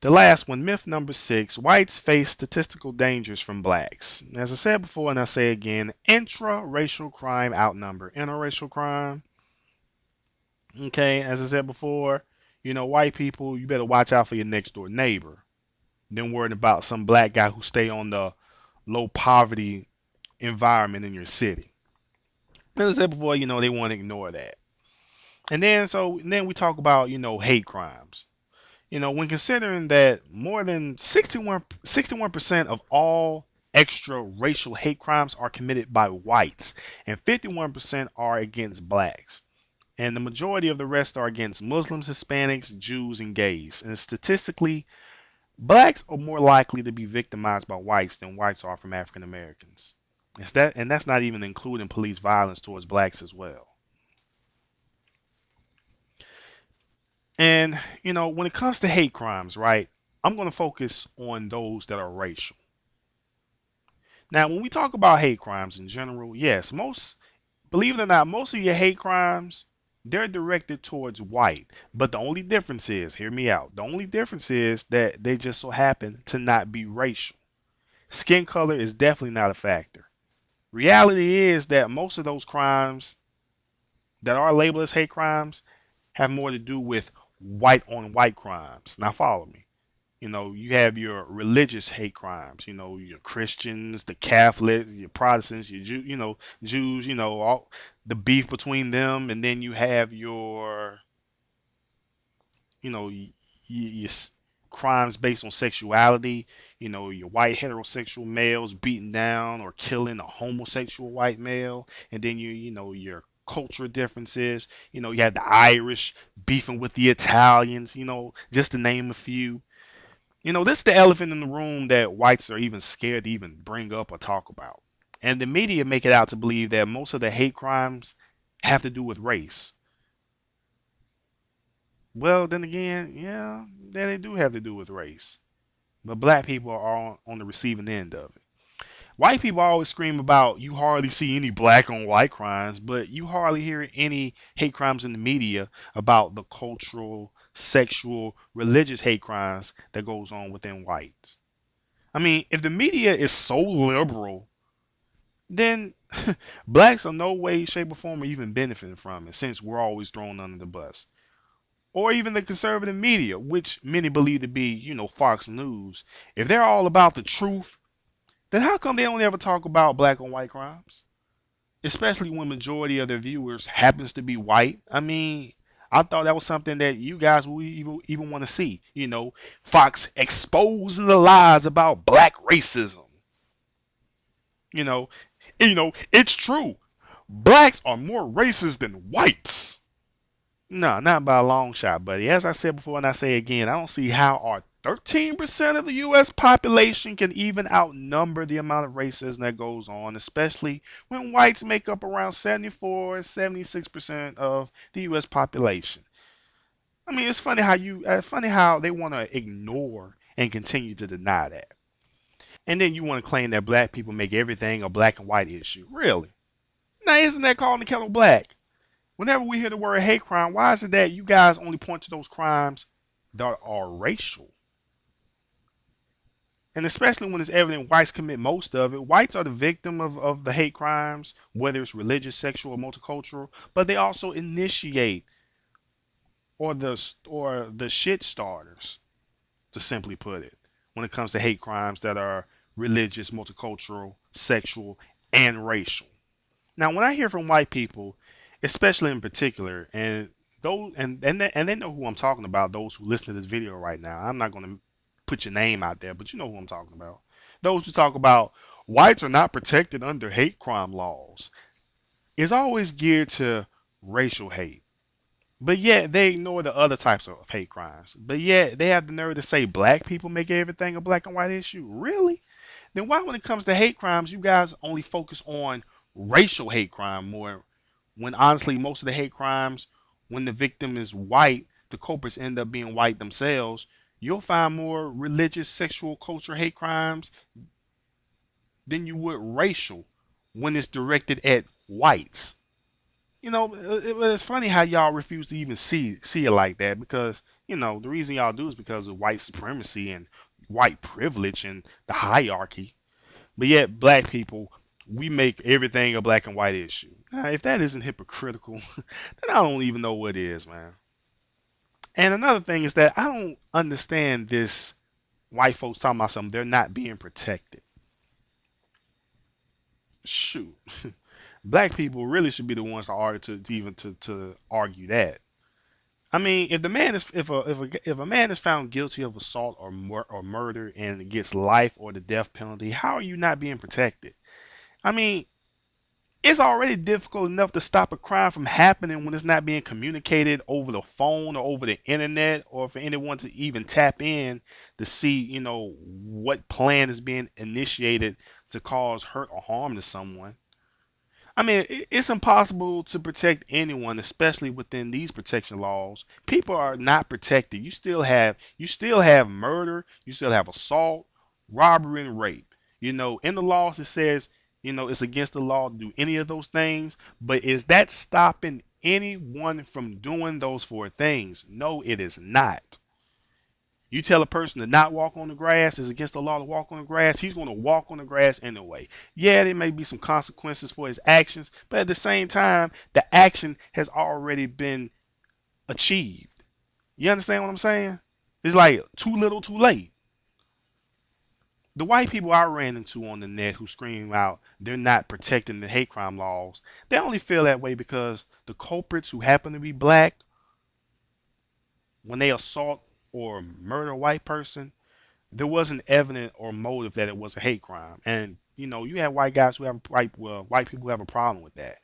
The last one, myth number 6, whites face statistical dangers from blacks. As I said before and I say again, intra-racial crime outnumber interracial crime. Okay, as I said before, white people, you better watch out for your next door neighbor than worrying about some black guy who stay on the low poverty environment in your city. As I said before, they want to ignore that. And then we talk about, hate crimes. When considering that more than 61% of all extra racial hate crimes are committed by whites and 51% are against blacks. And the majority of the rest are against Muslims, Hispanics, Jews, and gays. And statistically, blacks are more likely to be victimized by whites than whites are from African Americans. And that's not even including police violence towards blacks as well. And when it comes to hate crimes, right, I'm going to focus on those that are racial. Now, when we talk about hate crimes in general, yes, believe it or not, most of your hate crimes, they're directed towards white. But the only difference is, hear me out, the only difference is that they just so happen to not be racial. Skin color is definitely not a factor. Reality is that most of those crimes that are labeled as hate crimes have more to do with white on white crimes. Now, follow me. You have your religious hate crimes, your Christians, the Catholics, your Protestants, your Jews, all the beef between them. And then you have your, your crimes based on sexuality, your white heterosexual males beating down or killing a homosexual white male. And then your culture differences, you have the Irish beefing with the Italians, just to name a few. This is the elephant in the room that whites are even scared to even bring up or talk about. And the media make it out to believe that most of the hate crimes have to do with race. Well, then again, yeah, they do have to do with race. But black people are on the receiving end of it. White people always scream about you hardly see any black on white crimes, but you hardly hear any hate crimes in the media about the cultural, sexual, religious hate crimes that goes on within whites. I mean, if the media is so liberal, then blacks are no way, shape, or form are even benefiting from it since we're always thrown under the bus. Or even the conservative media, which many believe to be, Fox News. If they're all about the truth, then how come they don't ever talk about black on white crimes? Especially when majority of their viewers happens to be white. I mean, I thought that was something that you guys would even want to see. Fox exposing the lies about black racism. You know, it's true. Blacks are more racist than whites. No, not by a long shot, buddy. As I said before, and I say again, I don't see how our 13% of the U.S. population can even outnumber the amount of racism that goes on, especially when whites make up around 74, 76% of the U.S. population. I mean, it's funny how they want to ignore and continue to deny that. And then you want to claim that black people make everything a black and white issue. Really? Now, isn't that calling the kettle black? Whenever we hear the word hate crime, why is it that you guys only point to those crimes that are racial? And especially when it's evident whites commit most of it. Whites are the victim of the hate crimes, whether it's religious, sexual, or multicultural, but they also initiate or the shit starters, to simply put it, when it comes to hate crimes that are religious, multicultural, sexual, and racial. Now, when I hear from white people, especially in particular, and they know who I'm talking about. Those who listen to this video right now, I'm not going to put your name out there, but you know who I'm talking about. Those who talk about whites are not protected under hate crime laws is always geared to racial hate. But yet they ignore the other types of hate crimes. But yet they have the nerve to say black people make everything a black and white issue. Really? Then why, when it comes to hate crimes, you guys only focus on racial hate crime more, when honestly most of the hate crimes, when the victim is white, the culprits end up being white themselves. You'll find more religious, sexual, culture hate crimes than you would racial when it's directed at whites. It's funny how y'all refuse to even see it like that, because The reason y'all do is because of white supremacy and white privilege and the hierarchy. But yet, black people, we make everything a black and white issue. Now, if that isn't hypocritical, then I don't even know what is, man. And another thing is that I don't understand this white folks talking about something they're not being protected. Shoot, black people really should be the ones to argue to argue that. I mean, if the man is if a man is found guilty of assault or murder and gets life or the death penalty, how are you not being protected? I mean, it's already difficult enough to stop a crime from happening when it's not being communicated over the phone or over the internet, or for anyone to even tap in to see, what plan is being initiated to cause hurt or harm to someone. I mean, it's impossible to protect anyone, especially within these protection laws. People are not protected. You still have murder, you still have assault, robbery, and rape. In the laws it says, it's against the law to do any of those things. But is that stopping anyone from doing those four things? No, it is not. You tell a person to not walk on the grass, it's against the law to walk on the grass, he's going to walk on the grass anyway. Yeah, there may be some consequences for his actions, but at the same time, the action has already been achieved. You understand what I'm saying? It's like too little, too late. The white people I ran into on the net who scream out they're not protecting the hate crime laws, they only feel that way because the culprits who happen to be black, when they assault or murder a white person, there wasn't evident or motive that it was a hate crime. And you have white guys who have white people who have a problem with that.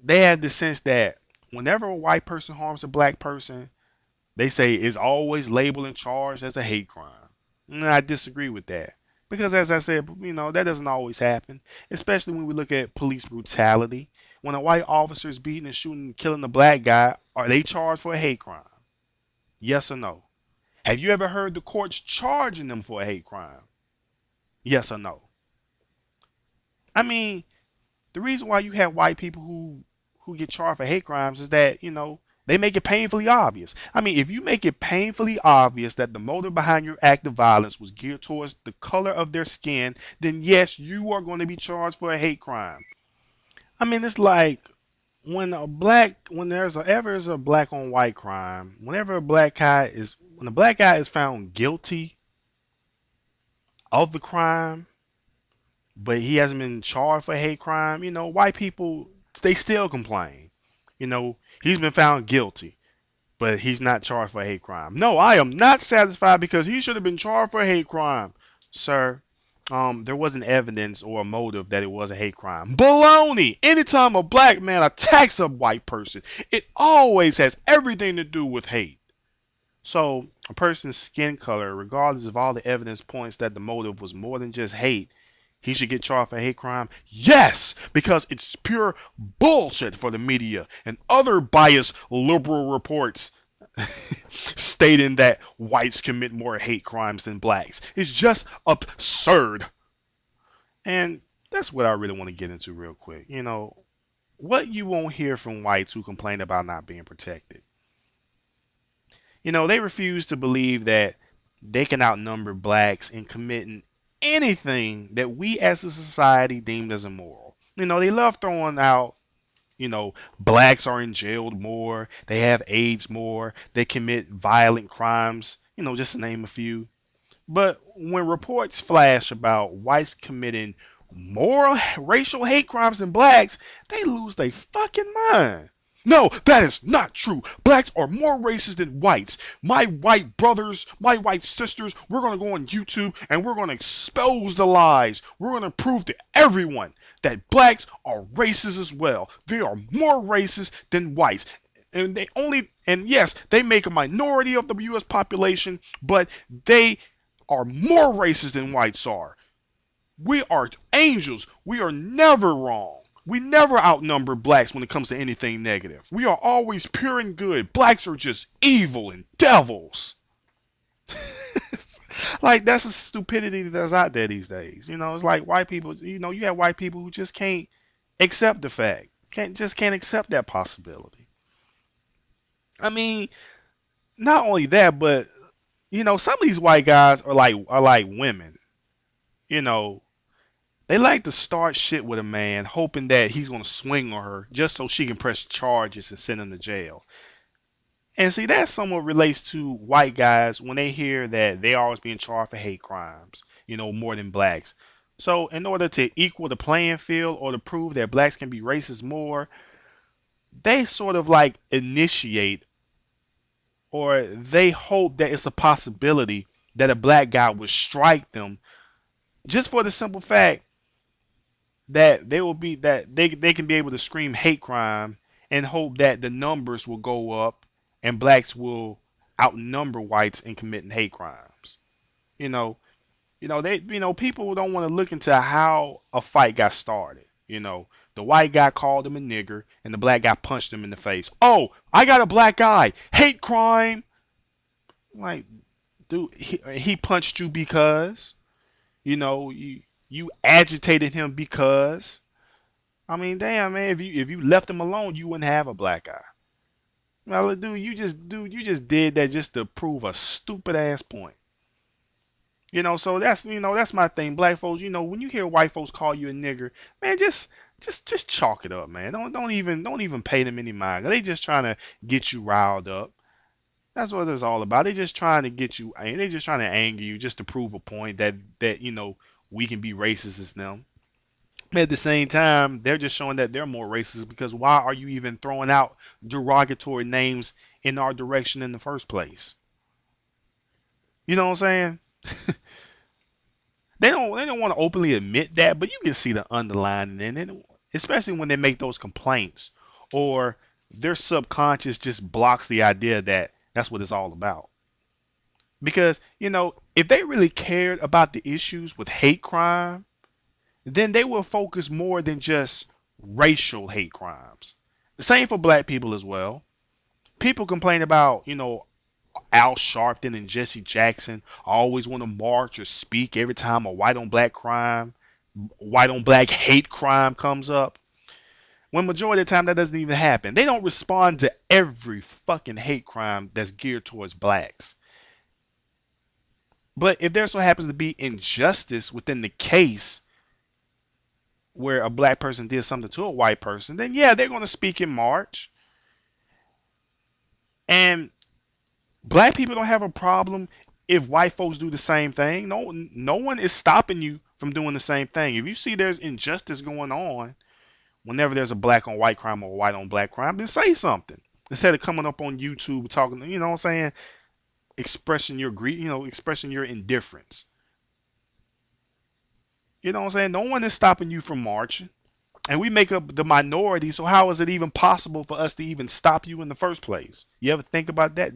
They have the sense that whenever a white person harms a black person, they say it's always labeled and charged as a hate crime. And I disagree with that. Because as I said, that doesn't always happen. Especially when we look at police brutality. When a white officer is beating and shooting and killing a black guy, are they charged for a hate crime? Yes or no? Have you ever heard the courts charging them for a hate crime? Yes or no? I mean, the reason why you have white people who get charged for hate crimes is that, they make it painfully obvious. I mean, if you make it painfully obvious that the motive behind your act of violence was geared towards the color of their skin, then yes, you are going to be charged for a hate crime. I mean, it's like when ever is a black on white crime, when a black guy is found guilty of the crime, but he hasn't been charged for a hate crime, white people, they still complain. He's been found guilty, but he's not charged for a hate crime. No, I am not satisfied because he should have been charged for a hate crime. Sir, there wasn't evidence or a motive that it was a hate crime. Baloney! Anytime a black man attacks a white person, it always has everything to do with hate. So, a person's skin color, regardless of all the evidence points that the motive was more than just hate, he should get charged for a hate crime? Yes, because it's pure bullshit for the media and other biased liberal reports stating that whites commit more hate crimes than blacks. It's just absurd. And that's what I really want to get into real quick. What you won't hear from whites who complain about not being protected. They refuse to believe that they can outnumber blacks in committing anything that we as a society deemed as immoral. They love throwing out, blacks are in jail more, they have AIDS more, they commit violent crimes, just to name a few. But when reports flash about whites committing more racial hate crimes than blacks, they lose their fucking mind. No, that is not true. Blacks are more racist than whites. My white brothers, my white sisters, we're going to go on YouTube and we're going to expose the lies. We're going to prove to everyone that blacks are racist as well. They are more racist than whites. And yes, they make a minority of the US population, but they are more racist than whites are. We are angels. We are never wrong. We never outnumber blacks when it comes to anything negative. We are always pure and good. Blacks are just evil and devils. Like, that's a stupidity that's out there these days. It's like white people, you have white people who just can't accept the fact. Can't accept that possibility. I mean, not only that, but some of these white guys are like women. You know, they like to start shit with a man, hoping that he's gonna swing on her just so she can press charges and send him to jail. And see, that somewhat relates to white guys when they hear that they are always being charged for hate crimes, more than blacks. So, in order to equal the playing field or to prove that blacks can be racist more, they sort of like initiate or they hope that it's a possibility that a black guy would strike them just for the simple fact that they can be able to scream hate crime and hope that the numbers will go up and blacks will outnumber whites in committing hate crimes. You know, people don't want to look into how a fight got started. The white guy called him a nigger and the black guy punched him in the face. Oh, I got a black guy. Hate crime. Like, dude, he punched you because you agitated him because damn man, if you left him alone, you wouldn't have a black eye. Well, dude, you just did that just to prove a stupid ass point. So that's my thing. Black folks, when you hear white folks call you a nigger, man, just chalk it up, man. Don't even pay them any mind. They just trying to get you riled up. That's what it's all about. They just trying to get you. They just trying to anger you just to prove a point that we can be racist as them. But at the same time, they're just showing that they're more racist because why are you even throwing out derogatory names in our direction in the first place? You know what I'm saying? They don't want to openly admit that, but you can see the underlying in it, especially when they make those complaints or their subconscious just blocks the idea that that's what it's all about. Because, if they really cared about the issues with hate crime, then they will focus more than just racial hate crimes. The same for black people as well. People complain about, Al Sharpton and Jesse Jackson always want to march or speak every time a white on black hate crime comes up. When majority of the time that doesn't even happen. They don't respond to every fucking hate crime that's geared towards blacks. But if there so happens to be injustice within the case where a black person did something to a white person, then yeah, they're going to speak in March. And black people don't have a problem if white folks do the same thing. No one is stopping you from doing the same thing. If you see there's injustice going on, whenever there's a black on white crime or a white on black crime, then say something. Instead of coming up on YouTube talking, you know what I'm saying, expressing your grief, expressing your indifference. You know what I'm saying? No one is stopping you from marching. And we make up the minority, so how is it even possible for us to even stop you in the first place? You ever think about that?